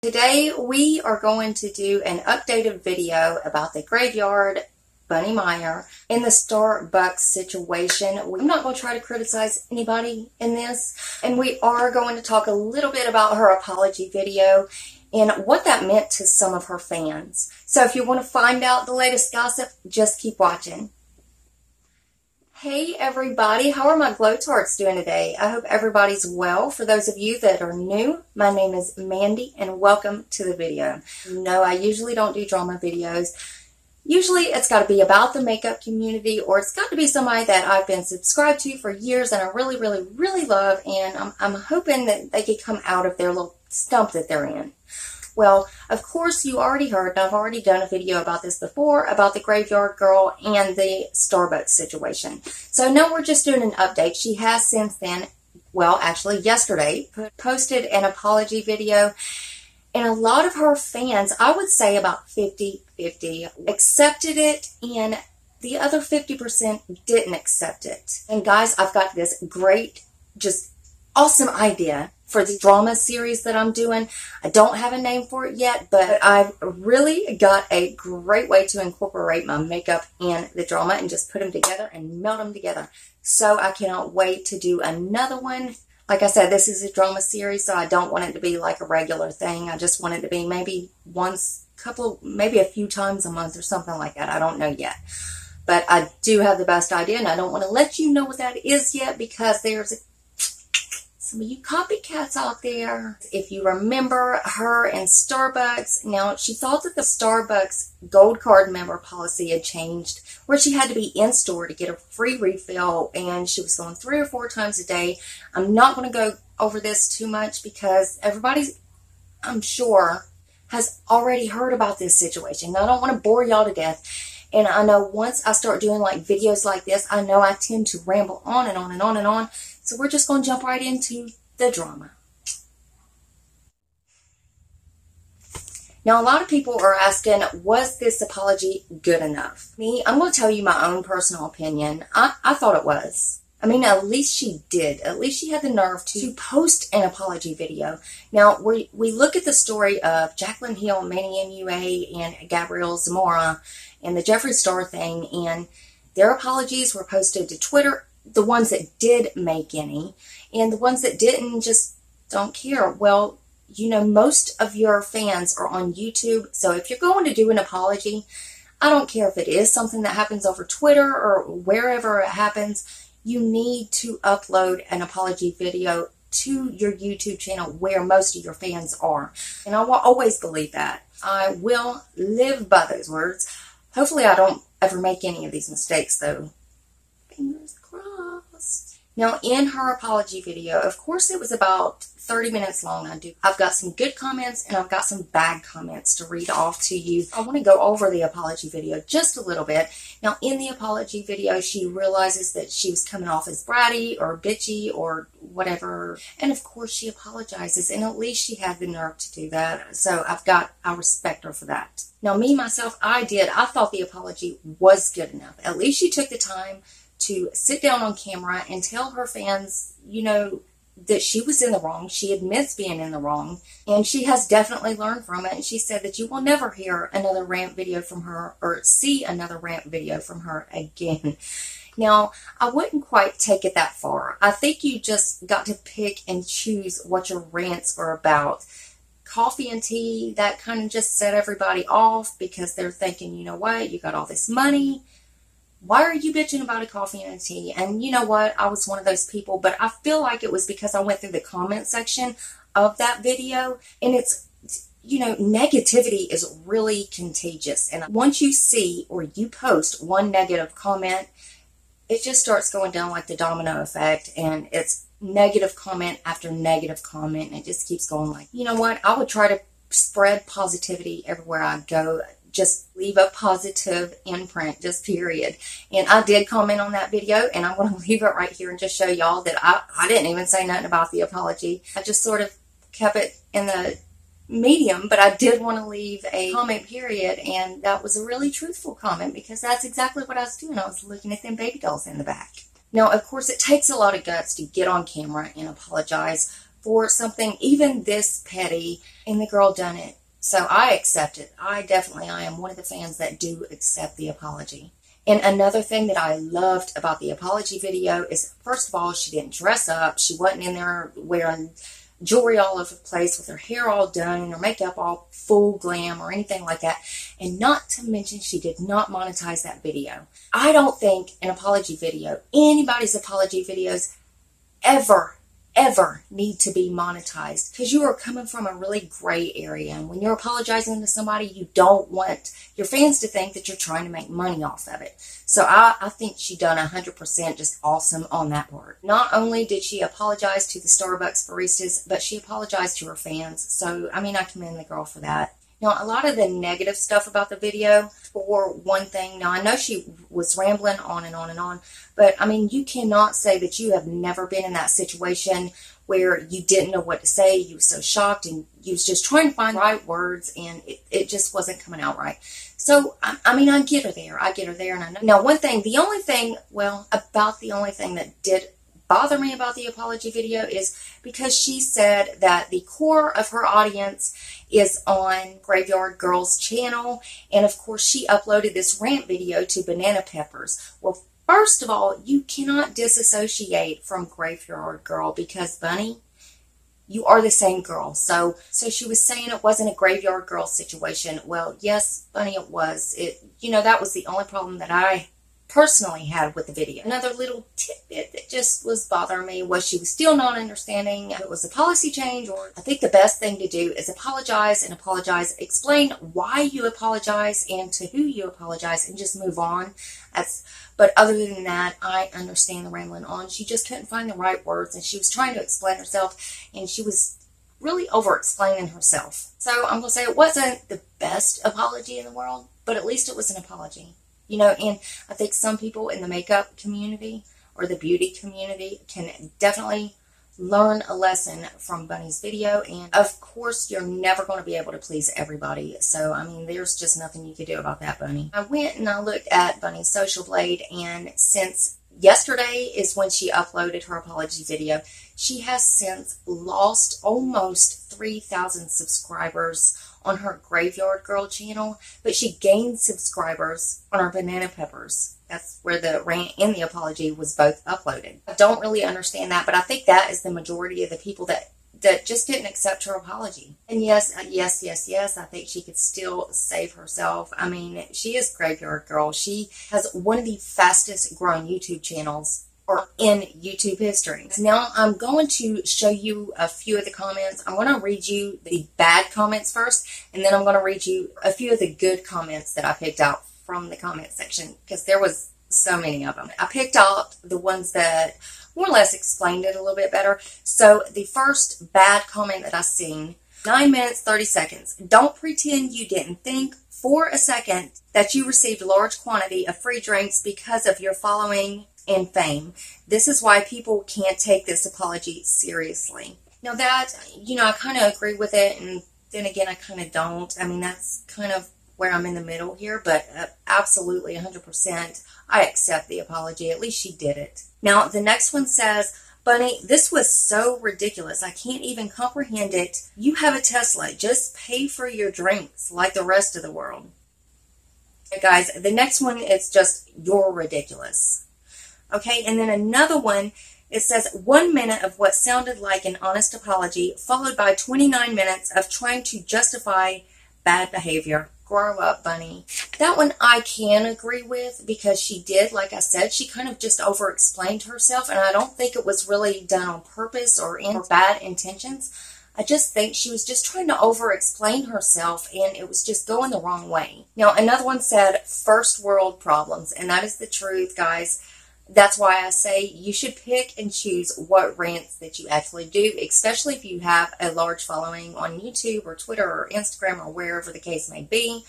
Today we are going to do an updated video about the Grav3yard, Bunny Meyer, and the Starbucks situation. I'm not going to try to criticize anybody in this, and we are going to talk a little bit about her apology video and what that meant to some of her fans. So if you want to find out the latest gossip, just keep watching. Hey everybody, how are my Glow Tarts doing today? I hope everybody's well. For those of you that are new, my name is Mandy and welcome to the video. No, I usually don't do drama videos. Usually it's got to be about the makeup community, or it's got to be somebody that I've been subscribed to for years and I really love, and I'm hoping that they could come out of their little stump that they're in. Well, of course, you already heard, and I've already done a video about this before, about the Grav3yard girl and the Starbucks situation. So now we're just doing an update. She has since then, well, actually yesterday, posted an apology video, and a lot of her fans, I would say about 50-50, accepted it, and the other 50% didn't accept it. And guys, I've got this great, just awesome idea for the drama series that I'm doing. I don't have a name for it yet, but I've really got a great way to incorporate my makeup and the drama and just put them together and melt them together. So I cannot wait to do another one. Like I said, this is a drama series, so I don't want it to be like a regular thing. I just want it to be maybe maybe a few times a month or something like that. I don't know yet. But I do have the best idea, and I don't want to let you know what that is yet because there's some of you copycats out there. If you remember her and Starbucks, now she thought that the Starbucks gold card member policy had changed, where she had to be in store to get a free refill, and she was going 3 or 4 times a day. I'm not going to go over this too much because everybody, I'm sure, has already heard about this situation. Now, I don't want to bore y'all to death. And I know once I start doing like videos like this, I know I tend to ramble on and on and on and on. So we're just going to jump right into the drama. Now, a lot of people are asking, was this apology good enough? Me, I'm going to tell you my own personal opinion. I thought it was. I mean, at least she did. At least she had the nerve to post an apology video. Now, we look at the story of Jaclyn Hill, Manny MUA, and Gabrielle Zamora, and the Jeffree Star thing, and their apologies were posted to Twitter, the ones that did make any, and the ones that didn't just don't care. Well, you know, most of your fans are on YouTube, so if you're going to do an apology, I don't care if it is something that happens over Twitter or wherever it happens, you need to upload an apology video to your YouTube channel where most of your fans are. And I will always believe that. I will live by those words. Hopefully I don't ever make any of these mistakes, though. Fingers crossed. Now, in her apology video, of course it was about 30 minutes long. I've got some good comments and I've got some bad comments to read off to you. I want to go over the apology video just a little bit. Now, in the apology video, she realizes that she was coming off as bratty or bitchy or whatever. And of course she apologizes, and at least she had the nerve to do that. So I respect her for that. Now, me, myself, I thought the apology was good enough. At least she took the time to sit down on camera and tell her fans, you know, that she was in the wrong. She admits being in the wrong, and she has definitely learned from it. And she said that you will never hear another rant video from her or see another rant video from her again. Now, I wouldn't quite take it that far. I think you just got to pick and choose what your rants are about. Coffee and tea, that kind of just set everybody off because they're thinking, you know what, you got all this money. Why are you bitching about a coffee and a tea? And you know what? I was one of those people, but I feel like it was because I went through the comment section of that video, and it's, you know, negativity is really contagious. And once you see or you post one negative comment, it just starts going down like the domino effect, and it's negative comment after negative comment, and it just keeps going. Like, you know what? I would try to spread positivity everywhere I go. Just leave a positive imprint, just period. And I did comment on that video, and I'm going to leave it right here and just show y'all that I didn't even say nothing about the apology. I just sort of kept it in the medium, but I did want to leave a comment period, and that was a really truthful comment because that's exactly what I was doing. I was looking at them baby dolls in the back. Now, of course, it takes a lot of guts to get on camera and apologize for something even this petty, and the girl done it. So I accept it. I am one of the fans that do accept the apology. And another thing that I loved about the apology video is, first of all, she didn't dress up. She wasn't in there wearing jewelry all over the place with her hair all done and her makeup all full glam or anything like that. And not to mention, she did not monetize that video. I don't think an apology video, anybody's apology videos, ever need to be monetized, because you are coming from a really gray area, and when you're apologizing to somebody, you don't want your fans to think that you're trying to make money off of it. So I think she done 100% just awesome on that part. Not only did she apologize to the Starbucks baristas, but she apologized to her fans. So I mean, I commend the girl for that. Now, a lot of the negative stuff about the video, for one thing, now I know she was rambling on and on and on, but I mean, you cannot say that you have never been in that situation where you didn't know what to say, you were so shocked, and you was just trying to find the right words, and it just wasn't coming out right. So, I mean, I get her there, and I know. Now, the only thing that did bother me about the apology video is because she said that the core of her audience is on Grav3yard Girl's channel, and of course she uploaded this rant video to Banana Peppers. Well, first of all, you cannot disassociate from Grav3yard Girl, because Bunny, you are the same girl. So she was saying it wasn't a Grav3yard Girl situation. Well, yes, Bunny, it was. That was the only problem that I personally had with the video. Another little tidbit that just was bothering me was she was still not understanding if it was a policy change, or I think the best thing to do is apologize, explain why you apologize and to who you apologize, and just move on. But other than that, I understand the rambling on. She just couldn't find the right words, and she was trying to explain herself, and she was really over-explaining herself. So I'm going to say it wasn't the best apology in the world, but at least it was an apology. And I think some people in the makeup community or the beauty community can definitely learn a lesson from Bunny's video. And of course, you're never going to be able to please everybody. So, I mean, there's just nothing you could do about that, Bunny. I went and I looked at Bunny's social blade, and since yesterday is when she uploaded her apology video, she has since lost almost 3,000 subscribers on her Grav3yard Girl channel, but she gained subscribers on her Banana Peppers. That's where the rant and the apology was both uploaded. I don't really understand that, but I think that is the majority of the people that just didn't accept her apology. And yes, I think she could still save herself. I mean, she is Grav3yard Girl. She has one of the fastest growing YouTube channels in YouTube history. Now I'm going to show you a few of the comments. I'm going to read you the bad comments first, and then I'm going to read you a few of the good comments that I picked out from the comment section, because there was so many of them. I picked out the ones that more or less explained it a little bit better. So the first bad comment that I seen, 9 minutes, 30 seconds. Don't pretend you didn't think for a second that you received a large quantity of free drinks because of your following and fame. This is why people can't take this apology seriously. Now that, I kind of agree with it, and then again, I kind of don't. I mean, that's kind of where I'm in the middle here, but absolutely 100%, I accept the apology. At least she did it. Now, the next one says, Bunny, this was so ridiculous. I can't even comprehend it. You have a Tesla. Just pay for your drinks like the rest of the world. Okay, guys, the next one is just, you're ridiculous. Okay, and then another one, it says 1 minute of what sounded like an honest apology, followed by 29 minutes of trying to justify bad behavior. Grow up, Bunny. That one I can agree with, because she did, like I said, she kind of just over-explained herself, and I don't think it was really done on purpose or in bad intentions. I just think she was just trying to over-explain herself, and it was just going the wrong way. Now, another one said first world problems, and that is the truth, guys. That's why I say you should pick and choose what rants that you actually do, especially if you have a large following on YouTube or Twitter or Instagram or wherever the case may be.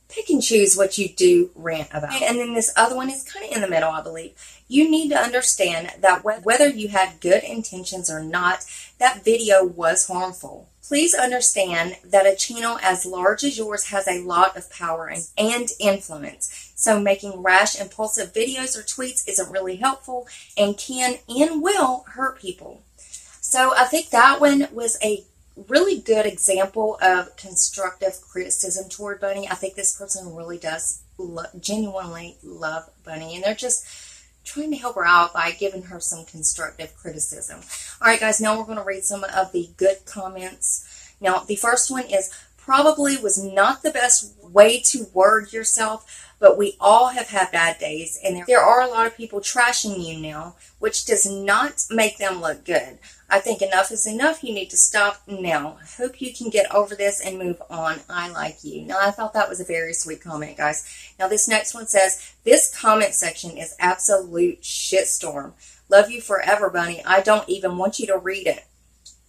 Pick and choose what you do rant about. And then this other one is kind of in the middle, I believe. You need to understand that whether you had good intentions or not, that video was harmful. Please understand that a channel as large as yours has a lot of power and influence. So making rash, impulsive videos or tweets isn't really helpful and can and will hurt people. So I think that one was a really good example of constructive criticism toward Bunny. I think this person really does genuinely love Bunny, and they're just trying to help her out by giving her some constructive criticism. All right, guys, now we're going to read some of the good comments. Now, the first one is, probably was not the best way to word yourself, but we all have had bad days, and there are a lot of people trashing you now, which does not make them look good. I think enough is enough. You need to stop now. Hope you can get over this and move on. I like you. Now, I thought that was a very sweet comment, guys. Now, this next one says, this comment section is absolute shitstorm. Love you forever, Bunny. I don't even want you to read it.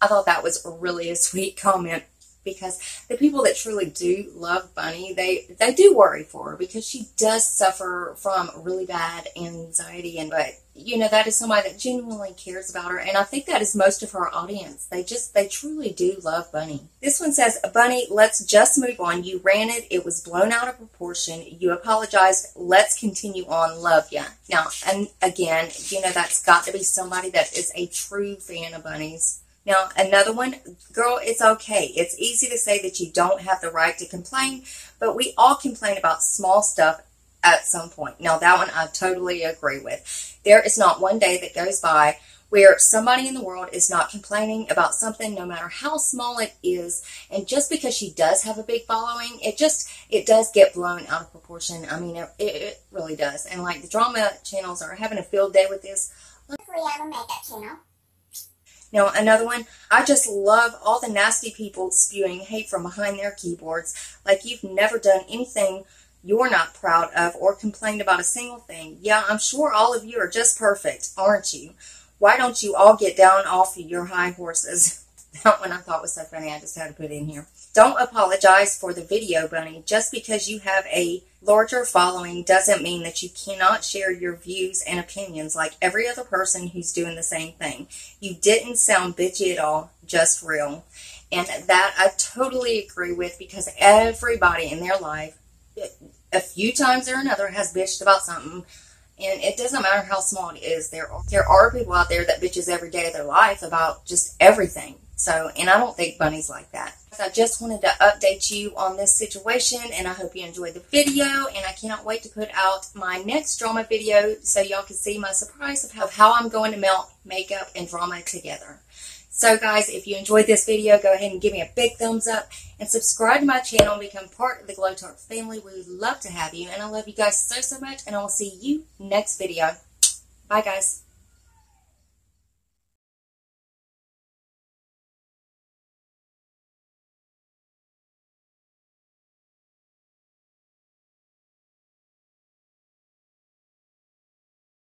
I thought that was really a sweet comment, because the people that truly do love Bunny, they do worry for her, because she does suffer from really bad anxiety, but you know, that is somebody that genuinely cares about her, and I think that is most of her audience. They truly do love Bunny. This one says, Bunny, let's just move on. You ran it was blown out of proportion. You apologized. Let's continue on. Love ya. Now, and again, you know, that's got to be somebody that is a true fan of Bunny's. Now, another one, girl, it's okay. It's easy to say that you don't have the right to complain, but we all complain about small stuff at some point. Now, that one I totally agree with. There is not one day that goes by where somebody in the world is not complaining about something, no matter how small it is. And just because she does have a big following, it does get blown out of proportion. I mean, it really does. And like the drama channels are having a field day with this. We have a makeup channel. Now, another one, I just love all the nasty people spewing hate from behind their keyboards, like you've never done anything you're not proud of or complained about a single thing. Yeah, I'm sure all of you are just perfect, aren't you? Why don't you all get down off of your high horses? That one I thought was so funny, I just had to put in here. Don't apologize for the video, Bunny. Just because you have a larger following doesn't mean that you cannot share your views and opinions like every other person who's doing the same thing. You didn't sound bitchy at all, just real. And that I totally agree with, because everybody in their life, a few times or another, has bitched about something. And it doesn't matter how small it is. There are people out there that bitches every day of their life about just everything. So, and I don't think Bunny's like that. So I just wanted to update you on this situation, and I hope you enjoyed the video, and I cannot wait to put out my next drama video so y'all can see my surprise of how I'm going to melt makeup and drama together. So guys, if you enjoyed this video, go ahead and give me a big thumbs up and subscribe to my channel and become part of the Glow Tarts family. We would love to have you, and I love you guys so much, and I will see you next video. Bye guys.